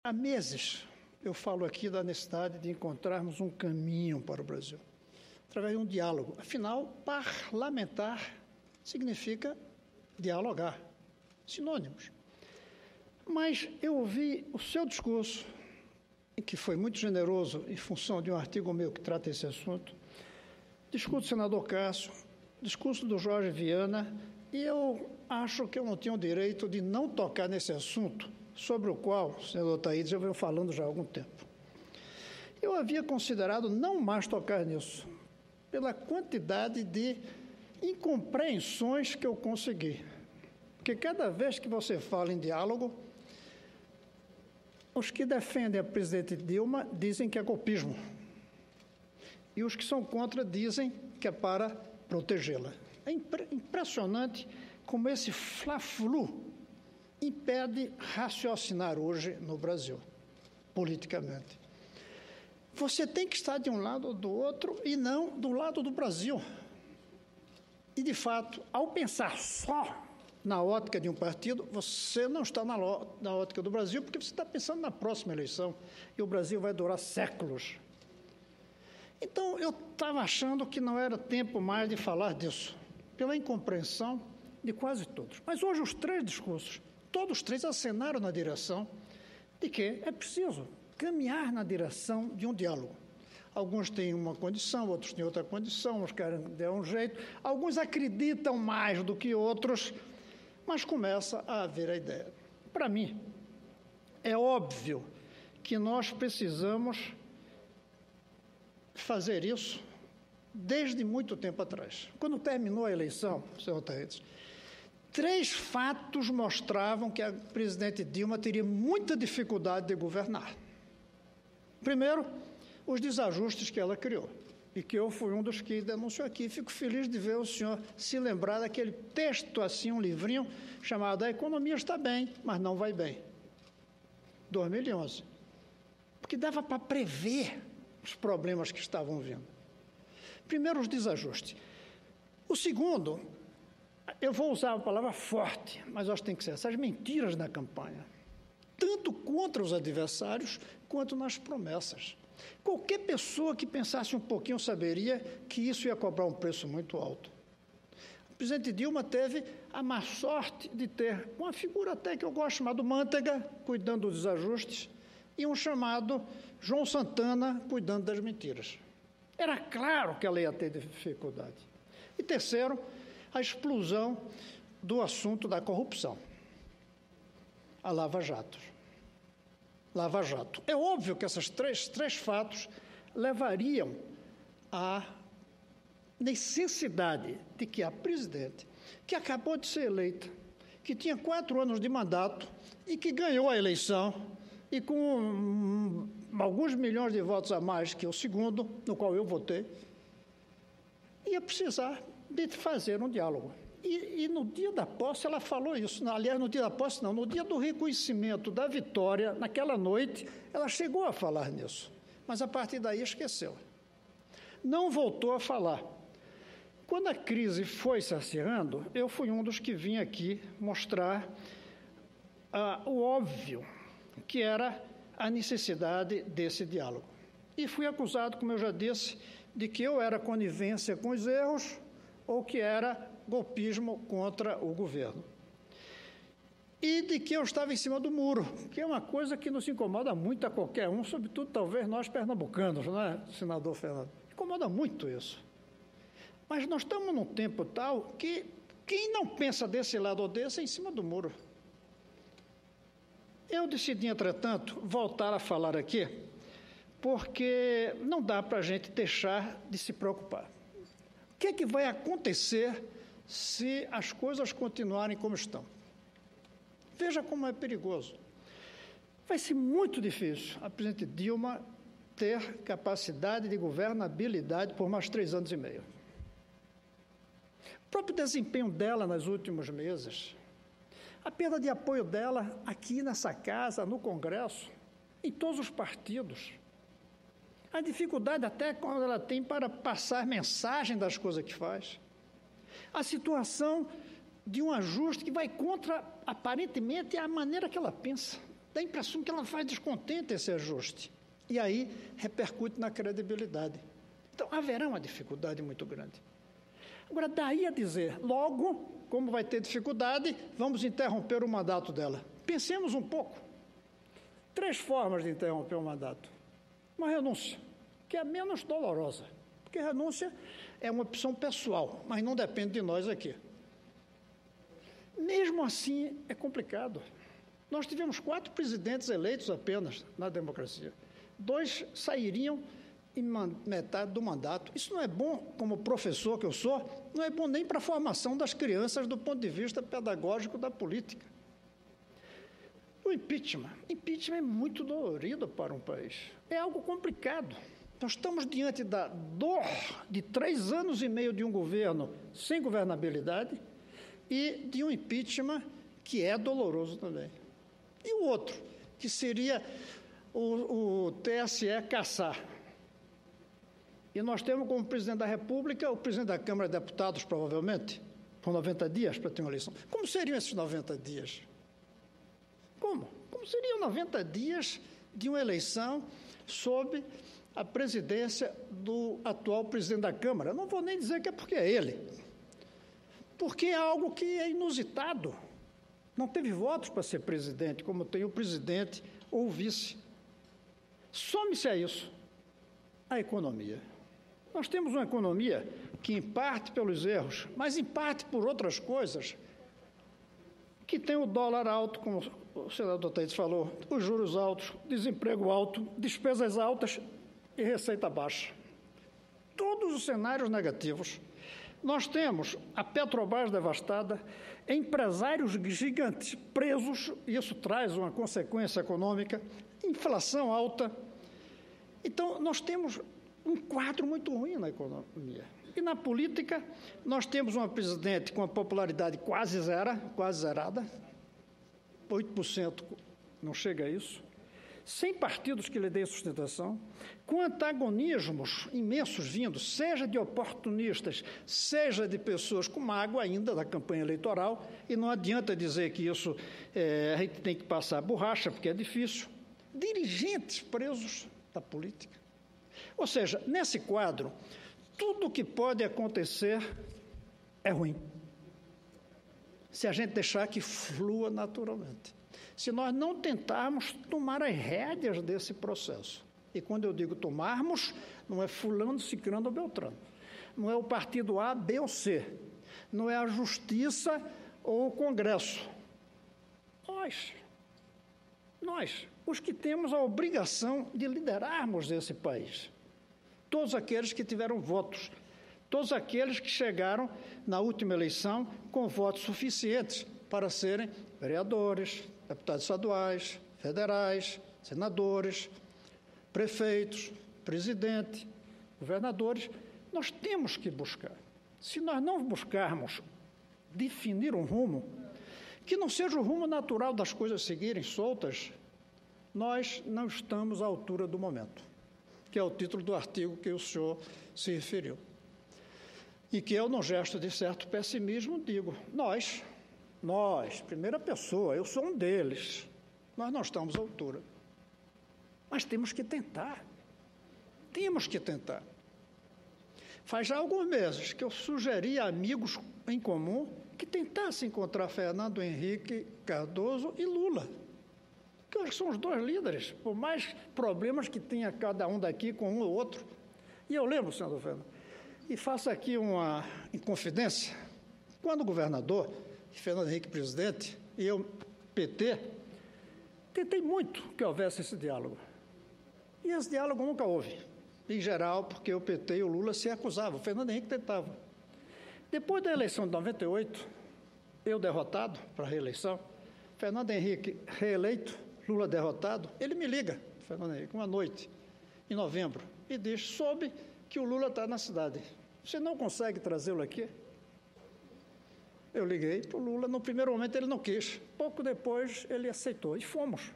Há meses eu falo aqui da necessidade de encontrarmos um caminho para o Brasil, através de um diálogo. Afinal, parlamentar significa dialogar, sinônimos. Mas eu ouvi o seu discurso, que foi muito generoso em função de um artigo meu que trata esse assunto, discurso do senador Cássio, discurso do Jorge Viana, e eu acho que eu não tenho o direito de não tocar nesse assunto, sobre o qual o senador Taíde já veio falando já há algum tempo. Eu havia considerado não mais tocar nisso, pela quantidade de incompreensões que eu consegui. Porque cada vez que você fala em diálogo, os que defendem a presidente Dilma dizem que é golpismo. E os que são contra dizem que é para protegê-la. É impressionante como esse fla-flu impede raciocinar hoje no Brasil, politicamente. Você tem que estar de um lado ou do outro e não do lado do Brasil. E, de fato, ao pensar só na ótica de um partido, você não está na ótica do Brasil, porque você está pensando na próxima eleição, e o Brasil vai durar séculos. Então, eu estava achando que não era tempo mais de falar disso, pela incompreensão de quase todos. Mas hoje os três discursos, todos os três acenaram na direção de que é preciso caminhar na direção de um diálogo. Alguns têm uma condição, outros têm outra condição, uns querem dar um jeito, alguns acreditam mais do que outros, mas começa a haver a ideia. Para mim, é óbvio que nós precisamos fazer isso desde muito tempo atrás. Quando terminou a eleição, senhor Taíde, 3 fatos mostravam que a presidente Dilma teria muita dificuldade de governar. Primeiro, os desajustes que ela criou, e que eu fui um dos que denunciou aqui. Fico feliz de ver o senhor se lembrar daquele texto, assim, um livrinho, chamado A Economia Está Bem, mas Não Vai Bem, 2011. Porque dava para prever os problemas que estavam vindo. Primeiro, os desajustes. O segundo, eu vou usar a palavra forte, mas acho que tem que ser essas mentiras na campanha, tanto contra os adversários, quanto nas promessas. Qualquer pessoa que pensasse um pouquinho saberia que isso ia cobrar um preço muito alto. O presidente Dilma teve a má sorte de ter uma figura até que eu gosto, chamado Manteiga, cuidando dos desajustes, e um chamado João Santana, cuidando das mentiras. Era claro que ela ia ter dificuldade. E terceiro, a explosão do assunto da corrupção. A Lava Jato. Lava Jato. É óbvio que esses três fatos levariam à necessidade de que a presidente, que acabou de ser eleita, que tinha 4 anos de mandato e que ganhou a eleição, e com alguns milhões de votos a mais que o segundo, no qual eu votei, ia precisar de fazer um diálogo. E no dia da posse ela falou isso. Aliás, no dia da posse não, no dia do reconhecimento da vitória, naquela noite, ela chegou a falar nisso, mas a partir daí esqueceu. Não voltou a falar. Quando a crise foi se acirrando, eu fui um dos que vim aqui mostrar o óbvio, que era a necessidade desse diálogo. E fui acusado, como eu já disse, de que eu era conivência com os erros ou que era golpismo contra o governo. E de que eu estava em cima do muro, que é uma coisa que nos incomoda muito a qualquer um, sobretudo talvez nós pernambucanos, não é, senador Fernando? Incomoda muito isso. Mas nós estamos num tempo tal que quem não pensa desse lado ou desse é em cima do muro. Eu decidi, entretanto, voltar a falar aqui, porque não dá para a gente deixar de se preocupar. O que é que vai acontecer se as coisas continuarem como estão? Veja como é perigoso. Vai ser muito difícil a presidente Dilma ter capacidade de governabilidade por mais 3 anos e meio. O próprio desempenho dela nos últimos meses, a perda de apoio dela aqui nessa casa, no Congresso, em todos os partidos, a dificuldade até quando ela tem para passar mensagem das coisas que faz, a situação de um ajuste que vai contra, aparentemente, a maneira que ela pensa. Dá a impressão que ela faz descontente esse ajuste. E aí repercute na credibilidade. Então, haverá uma dificuldade muito grande. Agora, daí a dizer, logo, como vai ter dificuldade, vamos interromper o mandato dela. Pensemos um pouco. 3 formas de interromper o mandato. Uma renúncia, que é a menos dolorosa, porque a renúncia é uma opção pessoal, mas não depende de nós aqui. Mesmo assim, é complicado. Nós tivemos 4 presidentes eleitos apenas na democracia. 2 sairiam em metade do mandato. Isso não é bom, como professor que eu sou, não é bom nem para a formação das crianças do ponto de vista pedagógico da política. O impeachment é muito dolorido para um país. É algo complicado. Nós estamos diante da dor de 3 anos e meio de um governo sem governabilidade e de um impeachment que é doloroso também. E o outro, que seria o TSE caçar. E nós temos como presidente da República o presidente da Câmara de Deputados, provavelmente, por 90 dias para ter uma eleição. Como seriam esses 90 dias? Como? Como seriam 90 dias de uma eleição sob a presidência do atual presidente da Câmara? Eu não vou nem dizer que é porque é ele. Porque é algo que é inusitado. Não teve votos para ser presidente, como tem o presidente ou o vice. Some-se a isso a economia. Nós temos uma economia que, em parte pelos erros, mas em parte por outras coisas, que tem o dólar alto, como o senador Taites falou, os juros altos, desemprego alto, despesas altas e receita baixa. Todos os cenários negativos. Nós temos a Petrobras devastada, empresários gigantes presos, e isso traz uma consequência econômica, inflação alta. Então, nós temos um quadro muito ruim na economia. E na política, nós temos uma presidente com a popularidade quase zerada, 8% não chega a isso, sem partidos que lhe deem sustentação, com antagonismos imensos vindos, seja de oportunistas, seja de pessoas com mágoa ainda da campanha eleitoral, e não adianta dizer que isso a gente tem que passar borracha, porque é difícil. Dirigentes presos da política. Ou seja, nesse quadro, tudo o que pode acontecer é ruim. Se a gente deixar que flua naturalmente. Se nós não tentarmos tomar as rédeas desse processo. E quando eu digo tomarmos, não é fulano, ciclano ou beltrano. Não é o partido A, B ou C. Não é a justiça ou o Congresso. Nós, os que temos a obrigação de liderarmos esse país. Todos aqueles que tiveram votos, todos aqueles que chegaram na última eleição com votos suficientes para serem vereadores, deputados estaduais, federais, senadores, prefeitos, presidente, governadores. Nós temos que buscar. Se nós não buscarmos definir um rumo, que não seja o rumo natural das coisas seguirem soltas, nós não estamos à altura do momento, que é o título do artigo que o senhor se referiu. E que eu, num gesto de certo pessimismo, digo, nós, primeira pessoa, eu sou um deles, nós não estamos à altura. Mas temos que tentar. Faz já alguns meses que eu sugeri a amigos em comum que tentassem encontrar Fernando Henrique Cardoso e Lula, que eu acho que são os 2 líderes, por mais problemas que tenha cada um daqui com um ou outro. E eu lembro, senador Fernando, e faço aqui uma inconfidência, quando o governador, Fernando Henrique presidente, e eu, PT, tentei muito que houvesse esse diálogo. E esse diálogo nunca houve, em geral, porque o PT e o Lula se acusavam, o Fernando Henrique tentava. Depois da eleição de 98, eu derrotado para a reeleição, Fernando Henrique reeleito, Lula derrotado, ele me liga, Fernando Henrique, uma noite, em novembro, e diz, soube que o Lula está na cidade. Você não consegue trazê-lo aqui? Eu liguei para o Lula, no primeiro momento ele não quis, pouco depois ele aceitou, e fomos.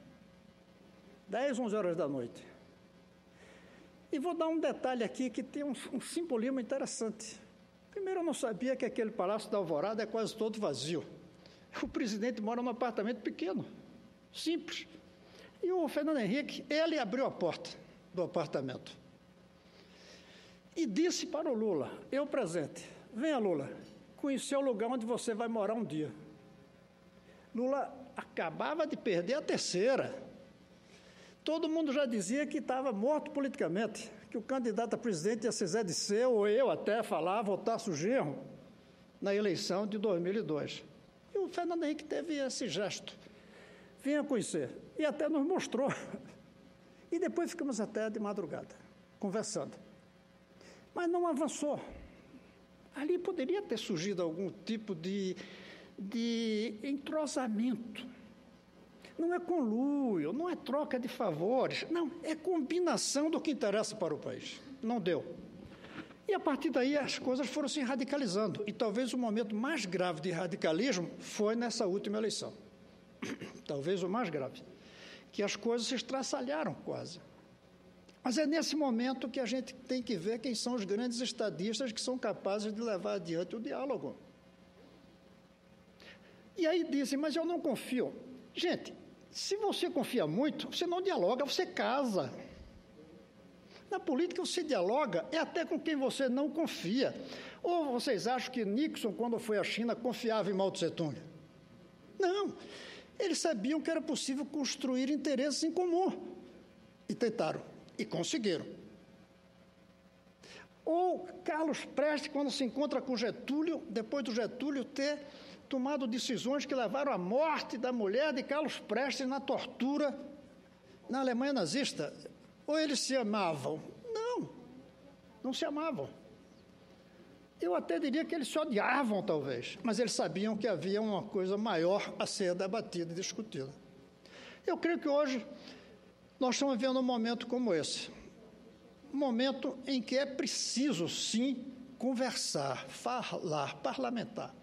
10, 11 horas da noite. E vou dar um detalhe aqui que tem um simbolismo interessante. Primeiro, eu não sabia que aquele Palácio da Alvorada é quase todo vazio. O presidente mora num apartamento pequeno, simples. E o Fernando Henrique, ele abriu a porta do apartamento e disse para o Lula, eu presente, venha Lula, conhecer o lugar onde você vai morar um dia. Lula acabava de perder a terceira. Todo mundo já dizia que estava morto politicamente, que o candidato a presidente ia ser Zé Disseu, ou eu até falava, votasse o Genro na eleição de 2002. E o Fernando Henrique teve esse gesto. Vinha conhecer. E até nos mostrou. E depois ficamos até de madrugada, conversando. Mas não avançou. Ali poderia ter surgido algum tipo de entrosamento. Não é conluio, não é troca de favores, não, é combinação do que interessa para o país. Não deu. E a partir daí as coisas foram se radicalizando. E talvez o momento mais grave de radicalismo foi nessa última eleição. Talvez o mais grave. Que as coisas se estraçalharam quase. Mas é nesse momento que a gente tem que ver quem são os grandes estadistas que são capazes de levar adiante o diálogo. E aí dizem, mas eu não confio. Gente, se você confia muito, você não dialoga, você casa. Na política, você dialoga é até com quem você não confia. Ou vocês acham que Nixon, quando foi à China, confiava em Mao Tse-tung? Não. Eles sabiam que era possível construir interesses em comum. E tentaram. E conseguiram. Ou Carlos Prestes, quando se encontra com Getúlio, depois do Getúlio ter tomado decisões que levaram à morte da mulher de Carlos Prestes na tortura na Alemanha nazista. Ou eles se amavam? Não, não se amavam. Eu até diria que eles se odiavam, talvez, mas eles sabiam que havia uma coisa maior a ser debatida e discutida. Eu creio que hoje nós estamos vivendo um momento como esse. Um momento em que é preciso, sim, conversar, falar, parlamentar.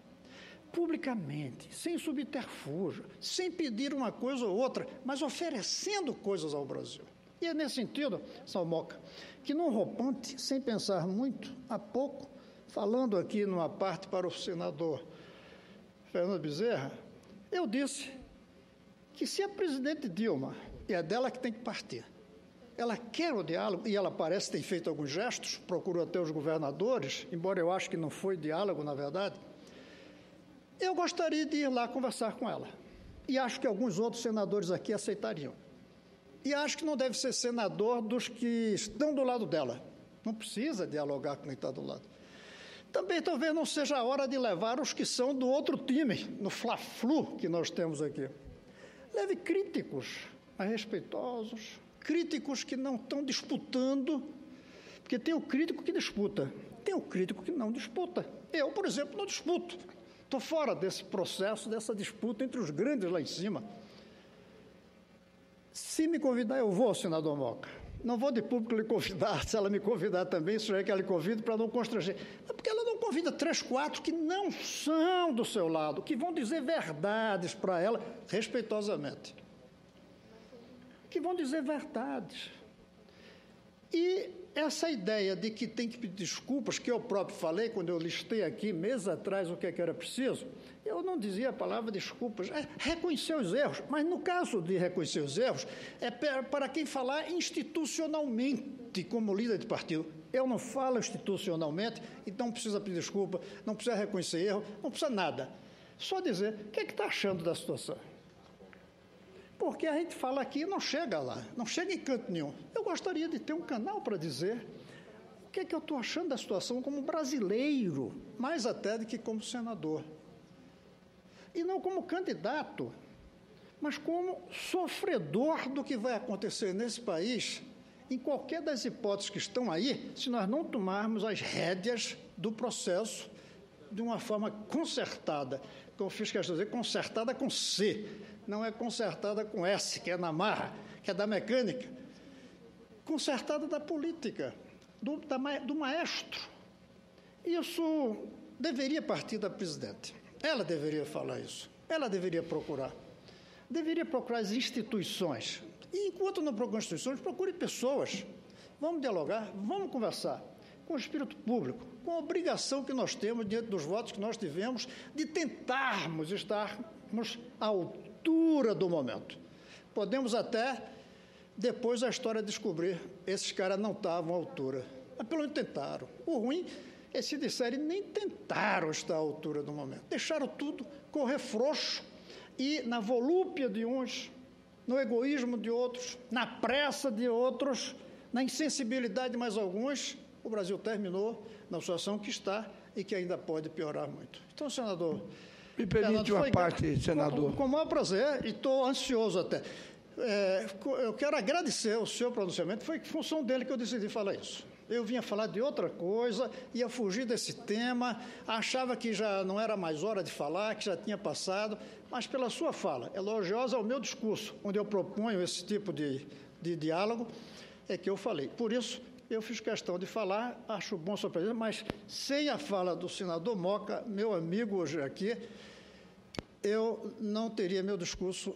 Publicamente, sem subterfúgio, sem pedir uma coisa ou outra, mas oferecendo coisas ao Brasil. E é nesse sentido, Salmoca, que num roupante, sem pensar muito, há pouco, falando aqui numa parte para o senador Fernando Bezerra, eu disse que se a presidente Dilma, e é dela que tem que partir, ela quer o diálogo, e ela parece ter feito alguns gestos, procurou até os governadores, embora eu acho que não foi diálogo, na verdade, eu gostaria de ir lá conversar com ela. E acho que alguns outros senadores aqui aceitariam. E acho que não deve ser senador dos que estão do lado dela. Não precisa dialogar com quem está do lado. Também talvez não seja a hora de levar os que são do outro time, no fla-flu que nós temos aqui. Leve críticos, mas respeitosos, críticos que não estão disputando, porque tem o crítico que disputa, tem o crítico que não disputa. Eu, por exemplo, não disputo. Estou fora desse processo, dessa disputa entre os grandes lá em cima. Se me convidar, eu vou, senador Moca. Não vou de público lhe convidar. Se ela me convidar também, se é que ela lhe convida para não constranger. É porque ela não convida 3, 4 que não são do seu lado, que vão dizer verdades para ela, respeitosamente. Que vão dizer verdades. E essa ideia de que tem que pedir desculpas, que eu próprio falei quando eu listei aqui, meses atrás, o que era preciso, eu não dizia a palavra desculpas, é reconhecer os erros, mas no caso de reconhecer os erros, é para quem falar institucionalmente como líder de partido. Eu não falo institucionalmente, então não precisa pedir desculpa, não precisa reconhecer erro, não precisa nada. Só dizer o que está achando da situação. Porque a gente fala aqui e não chega lá, não chega em canto nenhum. Eu gostaria de ter um canal para dizer o que é que eu estou achando da situação como brasileiro, mais até do que como senador. E não como candidato, mas como sofredor do que vai acontecer nesse país, em qualquer das hipóteses que estão aí, se nós não tomarmos as rédeas do processo de uma forma concertada. Como eu fiz questão de dizer, concertada com C, não é concertada com S, que é na marra, que é da mecânica. Concertada da política, do maestro. Isso deveria partir da presidente. Ela deveria falar isso. Ela deveria procurar. Deveria procurar as instituições. E enquanto não procura instituições, procure pessoas. Vamos dialogar, vamos conversar com o espírito público, com a obrigação que nós temos diante dos votos que nós tivemos de tentarmos estarmos à altura do momento. Podemos até, depois da história, descobrir esses caras não estavam à altura. Mas pelo menos tentaram. O ruim é se disserem nem tentaram estar à altura do momento. Deixaram tudo correr frouxo e na volúpia de uns, no egoísmo de outros, na pressa de outros, na insensibilidade de mais alguns, o Brasil terminou na situação que está e que ainda pode piorar muito. Então, senador... Me permite uma parte, senador. Com o maior prazer, e estou ansioso até. Eu quero agradecer o seu pronunciamento, foi em função dele que eu decidi falar isso. Eu vinha falar de outra coisa, ia fugir desse tema, achava que já não era mais hora de falar, que já tinha passado, mas pela sua fala, elogiosa ao meu discurso, onde eu proponho esse tipo de diálogo, é que eu falei. Por isso, eu fiz questão de falar, acho bom sua presença, mas sem a fala do senador Moca, meu amigo hoje aqui, eu não teria meu discurso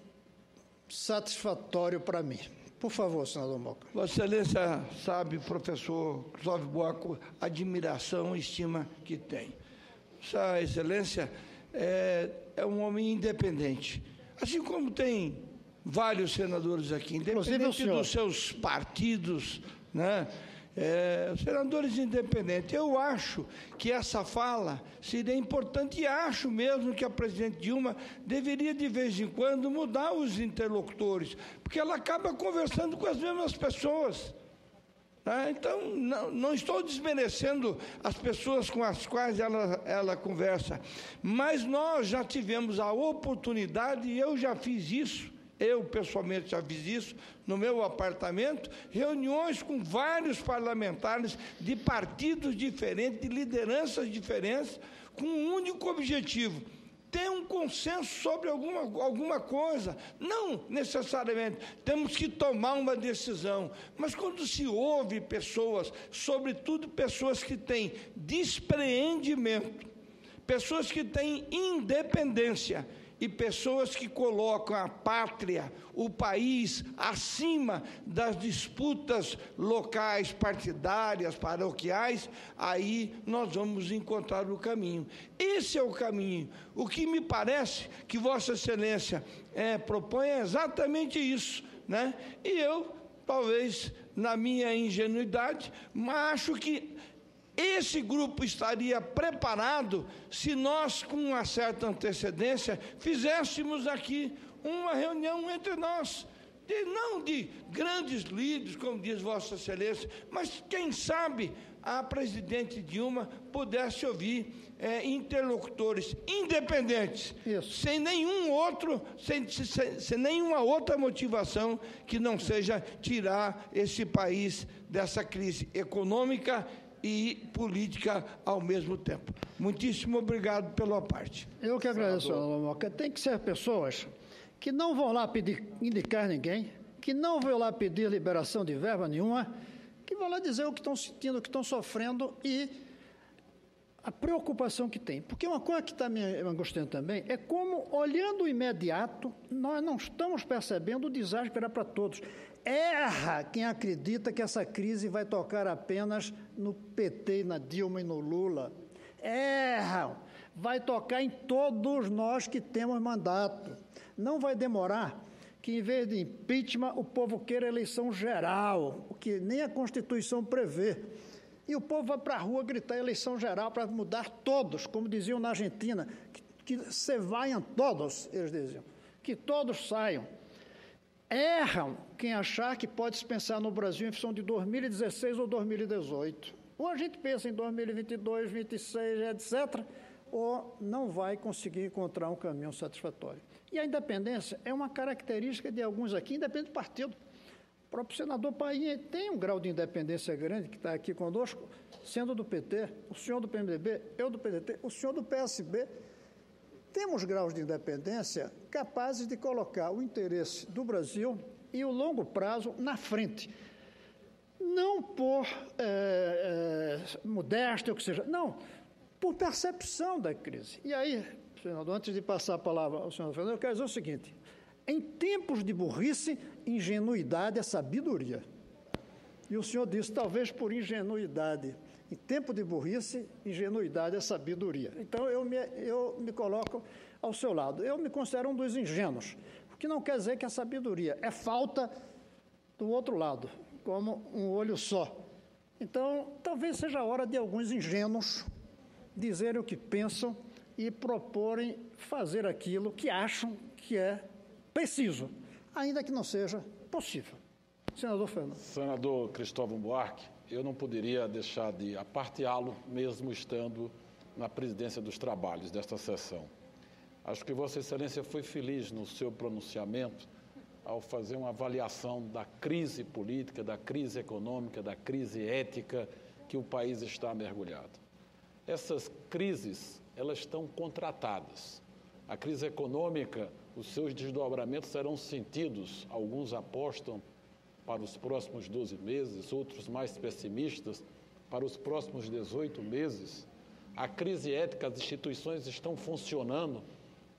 satisfatório para mim. Por favor, senador Moca. Vossa Excelência sabe, professor Clóvis Buarco, a admiração e estima que tem. Vossa Excelência é um homem independente. Assim como tem vários senadores aqui, independente dos seus partidos, né? Senadores independentes. Eu acho que essa fala seria importante e acho mesmo que a presidente Dilma deveria, de vez em quando, mudar os interlocutores, porque ela acaba conversando com as mesmas pessoas. Então, não estou desmerecendo as pessoas com as quais ela conversa, mas nós já tivemos a oportunidade, e eu já fiz isso, eu pessoalmente já fiz isso no meu apartamento, reuniões com vários parlamentares de partidos diferentes, de lideranças diferentes, com um único objetivo: ter um consenso sobre alguma coisa. Não necessariamente temos que tomar uma decisão, mas quando se ouve pessoas, sobretudo pessoas que têm despreendimento, pessoas que têm independência, e pessoas que colocam a pátria, o país, acima das disputas locais, partidárias, paroquiais, aí nós vamos encontrar o caminho. Esse é o caminho. O que me parece que Vossa Excelência propõe é exatamente isso, né? E eu, talvez, na minha ingenuidade, mas acho que esse grupo estaria preparado se nós, com uma certa antecedência, fizéssemos aqui uma reunião entre nós, não de grandes líderes, como diz Vossa Excelência, mas, quem sabe, a presidente Dilma pudesse ouvir interlocutores independentes, sem nenhuma outra motivação que não seja tirar esse país dessa crise econômica e política ao mesmo tempo. Muitíssimo obrigado pela parte. Eu que agradeço, senador Moca. Tem que ser pessoas que não vão lá indicar ninguém, que não vão lá pedir liberação de verba nenhuma, que vão lá dizer o que estão sentindo, o que estão sofrendo e a preocupação que tem. Porque uma coisa que está me angustiando também é como, olhando o imediato, nós não estamos percebendo o desastre que era para todos. Erra quem acredita que essa crise vai tocar apenas no PT, na Dilma e no Lula. Erra! Vai tocar em todos nós que temos mandato. Não vai demorar que, em vez de impeachment, o povo queira eleição geral, o que nem a Constituição prevê. E o povo vai para a rua gritar eleição geral para mudar todos, como diziam na Argentina, que se vaiam todos, eles diziam, que todos saiam. Erram quem achar que pode se pensar no Brasil em função de 2016 ou 2018. Ou a gente pensa em 2022, 2026, etc., ou não vai conseguir encontrar um caminho satisfatório. E a independência é uma característica de alguns aqui, independente do partido. O próprio senador Paim tem um grau de independência grande, que está aqui conosco, sendo do PT, o senhor do PMDB, eu do PDT, o senhor do PSB. Temos graus de independência capazes de colocar o interesse do Brasil e o longo prazo na frente. Não por modéstia, ou que seja, não, por percepção da crise. E aí, senador, antes de passar a palavra ao senhor Fernando, eu quero dizer o seguinte: em tempos de burrice, ingenuidade é sabedoria. E o senhor disse, talvez por ingenuidade. Em tempo de burrice, ingenuidade é sabedoria. Então, eu me coloco ao seu lado. Eu me considero um dos ingênuos, O que não quer dizer que a sabedoria é falta do outro lado, como um olho só. Então, talvez seja a hora de alguns ingênuos dizerem o que pensam e proporem fazer aquilo que acham que é preciso, ainda que não seja possível. Senador Fernando. Senador Cristóvão Buarque, eu não poderia deixar de aparteá-lo, mesmo estando na presidência dos trabalhos desta sessão. Acho que Vossa Excelência foi feliz no seu pronunciamento ao fazer uma avaliação da crise política, da crise econômica, da crise ética que o país está mergulhado. Essas crises, elas estão contratadas. A crise econômica, os seus desdobramentos serão sentidos, alguns apostam para os próximos 12 meses, outros mais pessimistas, para os próximos 18 meses. A crise ética, as instituições estão funcionando,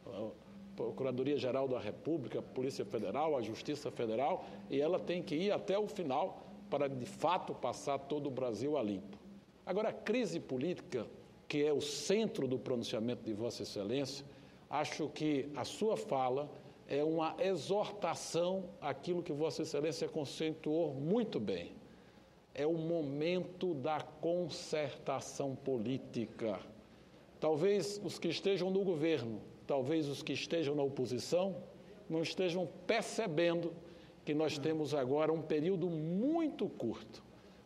a Procuradoria-Geral da República, a Polícia Federal, a Justiça Federal, e ela tem que ir até o final para, de fato, passar todo o Brasil a limpo. Agora, a crise política, que é o centro do pronunciamento de Vossa Excelência, acho que a sua fala é uma exortação àquilo que Vossa Excelência conceituou muito bem. É o momento da concertação política. Talvez os que estejam no governo, talvez os que estejam na oposição, não estejam percebendo que nós temos agora um período muito curto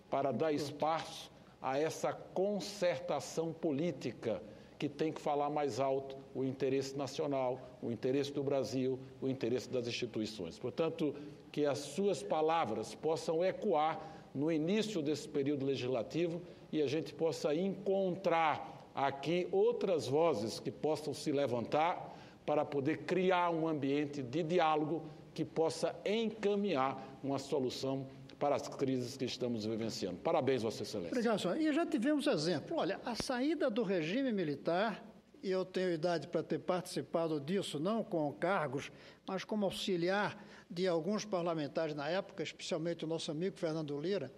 para dar espaço a essa concertação política que tem que falar mais alto o interesse nacional, o interesse do Brasil, o interesse das instituições. Portanto, que as suas palavras possam ecoar no início desse período legislativo e a gente possa encontrar aqui outras vozes que possam se levantar para poder criar um ambiente de diálogo que possa encaminhar uma solução para as crises que estamos vivenciando. Parabéns, Vossa Excelência. Obrigado, senhor. E já tivemos exemplo. Olha, a saída do regime militar, e eu tenho idade para ter participado disso, não com cargos, mas como auxiliar de alguns parlamentares na época, especialmente o nosso amigo Fernando Lira,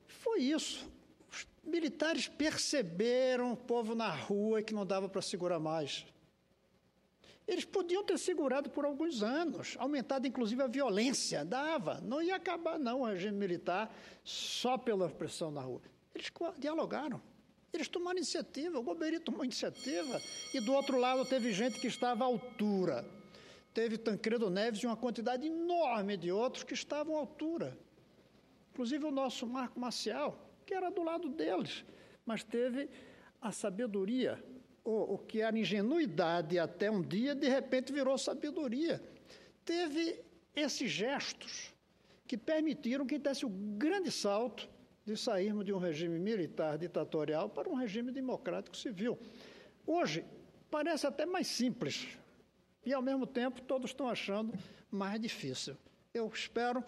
foi isso. Os militares perceberam o povo na rua que não dava para segurar mais. Eles podiam ter segurado por alguns anos, aumentado inclusive a violência, dava, não ia acabar não o regime militar só pela pressão na rua. Eles dialogaram, eles tomaram iniciativa, o Golbery tomou iniciativa e do outro lado teve gente que estava à altura. Teve Tancredo Neves e uma quantidade enorme de outros que estavam à altura. Inclusive o nosso Marco Maciel, que era do lado deles, mas teve a sabedoria, o que era ingenuidade até um dia, de repente virou sabedoria. Teve esses gestos que permitiram que desse o grande salto de sairmos de um regime militar ditatorial para um regime democrático civil. Hoje, parece até mais simples e, ao mesmo tempo, todos estão achando mais difícil. Eu espero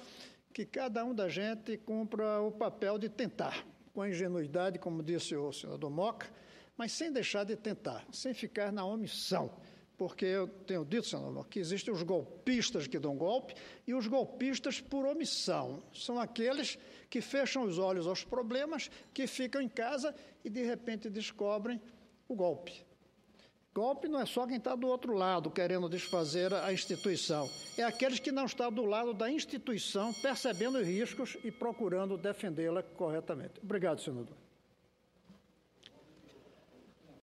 que cada um da gente cumpra o papel de tentar, com a ingenuidade, como disse o senador Moca, mas sem deixar de tentar, sem ficar na omissão. Porque eu tenho dito, senador Moca, que existem os golpistas que dão golpe e os golpistas por omissão. São aqueles que fecham os olhos aos problemas, que ficam em casa e, de repente, descobrem o golpe. Golpe não é só quem está do outro lado querendo desfazer a instituição. É aqueles que não estão do lado da instituição, percebendo os riscos e procurando defendê-la corretamente. Obrigado, senador.